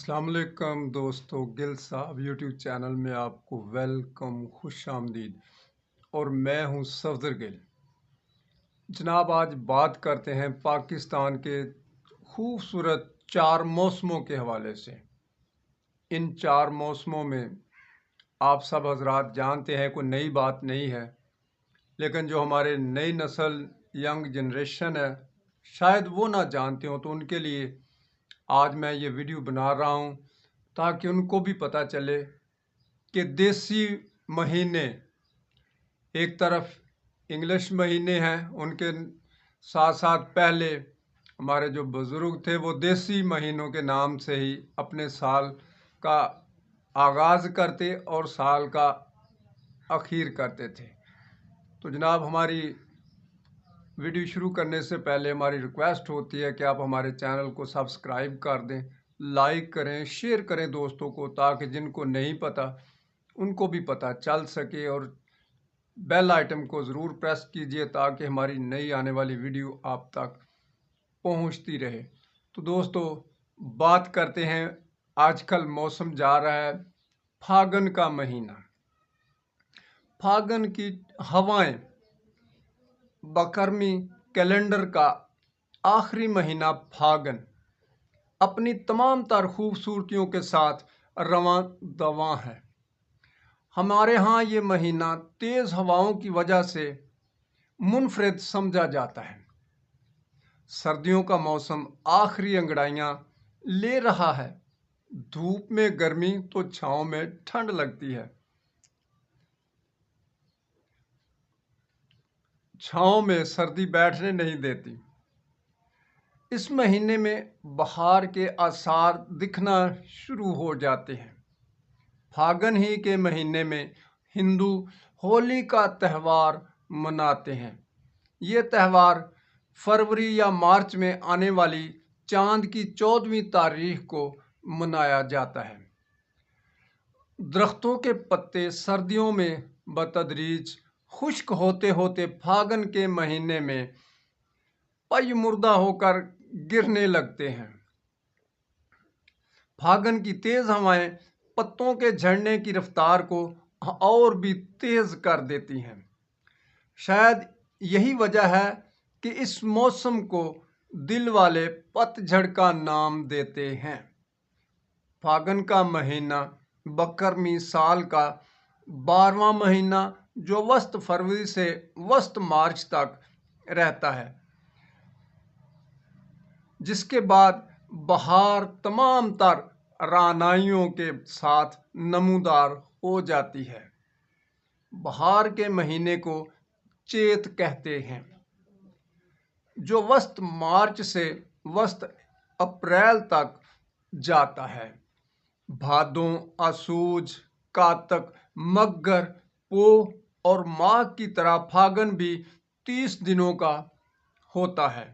अस्सलाम वालेकुम दोस्तों, गिल साहब यूट्यूब चैनल में आपको वेलकम, खुश आमदीद। और मैं हूं सफदर गिल। जनाब, आज बात करते हैं पाकिस्तान के खूबसूरत 4 मौसमों के हवाले से। इन 4 मौसमों में आप सब हजरात जानते हैं, कोई नई बात नहीं है, लेकिन जो हमारे नई नस्ल यंग जनरेशन है शायद वो ना जानते हो, तो उनके लिए आज मैं ये वीडियो बना रहा हूँ ताकि उनको भी पता चले कि देसी महीने, एक तरफ इंग्लिश महीने हैं, उनके साथ साथ पहले हमारे जो बुज़ुर्ग थे वो देसी महीनों के नाम से ही अपने साल का आगाज़ करते और साल का आखिर करते थे। तो जनाब, हमारी वीडियो शुरू करने से पहले हमारी रिक्वेस्ट होती है कि आप हमारे चैनल को सब्सक्राइब कर दें, लाइक करें, शेयर करें दोस्तों को, ताकि जिनको नहीं पता उनको भी पता चल सके। और बेल आइटम को ज़रूर प्रेस कीजिए ताकि हमारी नई आने वाली वीडियो आप तक पहुंचती रहे। तो दोस्तों, बात करते हैं। आजकल मौसम जा रहा है फागन का महीना। फागन की हवाएं, बकरमी कैलेंडर का आखिरी महीना फागन अपनी तमाम तर खूबसूरतियों के साथ रवां दवां है। हमारे यहाँ ये महीना तेज़ हवाओं की वजह से मुनफरिद समझा जाता है। सर्दियों का मौसम आखिरी अंगड़ाइयाँ ले रहा है। धूप में गर्मी तो छाँव में ठंड लगती है। छाँव में सर्दी बैठने नहीं देती। इस महीने में बहार के आसार दिखना शुरू हो जाते हैं। फागन ही के महीने में हिंदू होली का त्यौहार मनाते हैं। ये त्यौहार फरवरी या मार्च में आने वाली चांद की 14वीं तारीख को मनाया जाता है। दरख्तों के पत्ते सर्दियों में बतदरीज खुश्क होते होते फागन के महीने में पयमुर्दा होकर गिरने लगते हैं। फागन की तेज हवाएं पत्तों के झड़ने की रफ्तार को और भी तेज कर देती हैं। शायद यही वजह है कि इस मौसम को दिल वाले पतझड़ का नाम देते हैं। फागन का महीना बकरमी साल का 12वां महीना, जो वस्त फरवरी से वस्त मार्च तक रहता है, जिसके बाद बहार तमाम तर रानाइयों के साथ नमूदार हो जाती है। बहार के महीने को चेत कहते हैं, जो वस्त मार्च से वस्त अप्रैल तक जाता है। भादों, आसूज, कातक, मगर, पोह और माघ की तरह फागन भी 30 दिनों का होता है।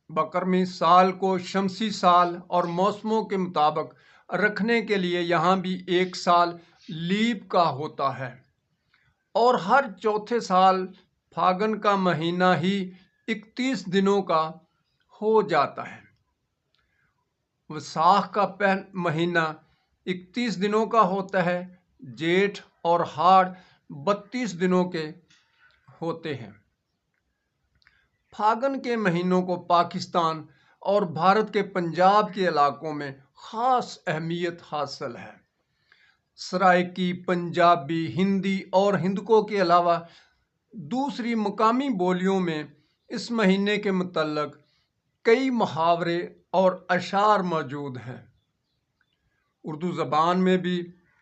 बकरमी साल को शमसी साल और मौसमों के मुताबिक रखने के लिए यहाँ भी एक साल लीप का होता है, और हर चौथे साल फागन का महीना ही 31 दिनों का हो जाता है। वैसाख का महीना 31 दिनों का होता है। जेठ और हाड़ 32 दिनों के होते हैं। फागन के महीनों को पाकिस्तान और भारत के पंजाब के इलाकों में ख़ास अहमियत हासिल है। सराइकी, पंजाबी, हिंदी और हिंदको के अलावा दूसरी मकामी बोलियों में इस महीने के मुतल्लक कई मुहावरे और अशार मौजूद हैं। उर्दू ज़बान में भी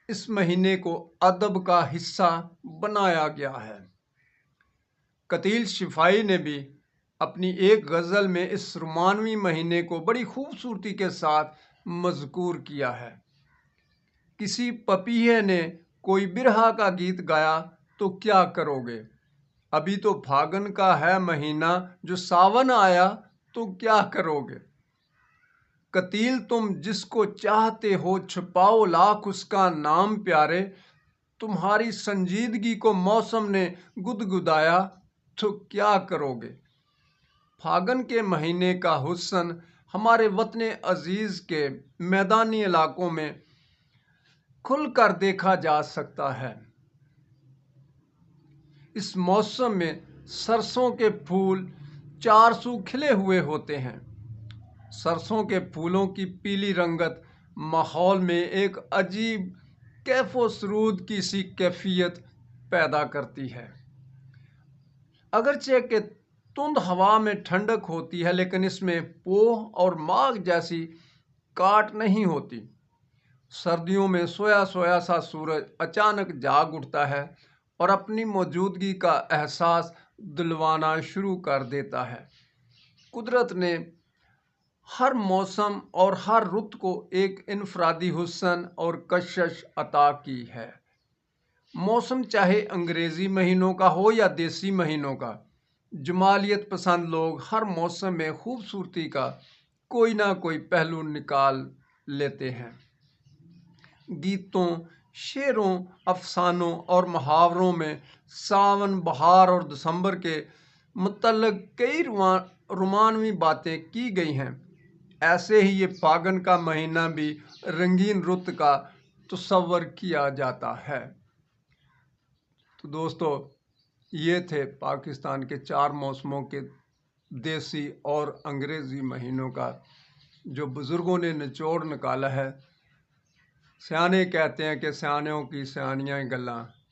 इस महीने को अदब का हिस्सा बनाया गया है। कतील शिफाई ने भी अपनी एक गज़ल में इस रोमानवी महीने को बड़ी खूबसूरती के साथ मज़कूर किया है। किसी पपीहे ने कोई बिरहा का गीत गाया तो क्या करोगे, अभी तो फागन का है महीना, जो सावन आया तो क्या करोगे। कतील तुम जिसको चाहते हो छुपाओ लाख उसका नाम प्यारे, तुम्हारी संजीदगी को मौसम ने गुदगुदाया तो क्या करोगे। फागन के महीने का हुस्न ہمارے وطن عزیز کے میدانی علاقوں میں کھل کر دیکھا جا سکتا ہے۔ اس موسم میں سرسوں کے پھول چار سو کھلے ہوئے ہوتے ہیں۔ سرسوں کے پھولوں کی پیلی رنگت ماحول میں ایک عجیب کیف و سرود کی سی کیفیت پیدا کرتی ہے۔ اگرچہ کہ تند ہوا میں ٹھنڈک ہوتی ہے، لیکن اس میں پوہ اور ماغ جیسی کاٹ نہیں ہوتی۔ سردیوں میں سویا سویا سا سورج اچانک جاگ اٹھتا ہے اور اپنی موجودگی کا احساس دلوانا شروع کر دیتا ہے۔ قدرت نے ہر موسم اور ہر رت کو ایک انفرادی حسن اور کشش عطا کی ہے۔ موسم چاہے انگریزی مہینوں کا ہو یا دیسی مہینوں کا، جمالیت پسند لوگ ہر موسم میں خوبصورتی کا کوئی نہ کوئی پہلو نکال لیتے ہیں۔ گیتوں، شعروں، افسانوں اور محاوروں میں ساون، بہار اور دسمبر کے متعلق کئی رومانوی باتیں کی گئی ہیں۔ ایسے ہی یہ فاگن کا مہینہ بھی رنگین رت کا تصور کیا جاتا ہے۔ تو دوستو، یہ تھے پاکستان کے 4 موسموں کے دیسی اور انگریزی مہینوں کا جو بزرگوں نے نچوڑ نکالا ہے۔ سیانے کہتے ہیں کہ سیانوں کی سیانیاں گلاں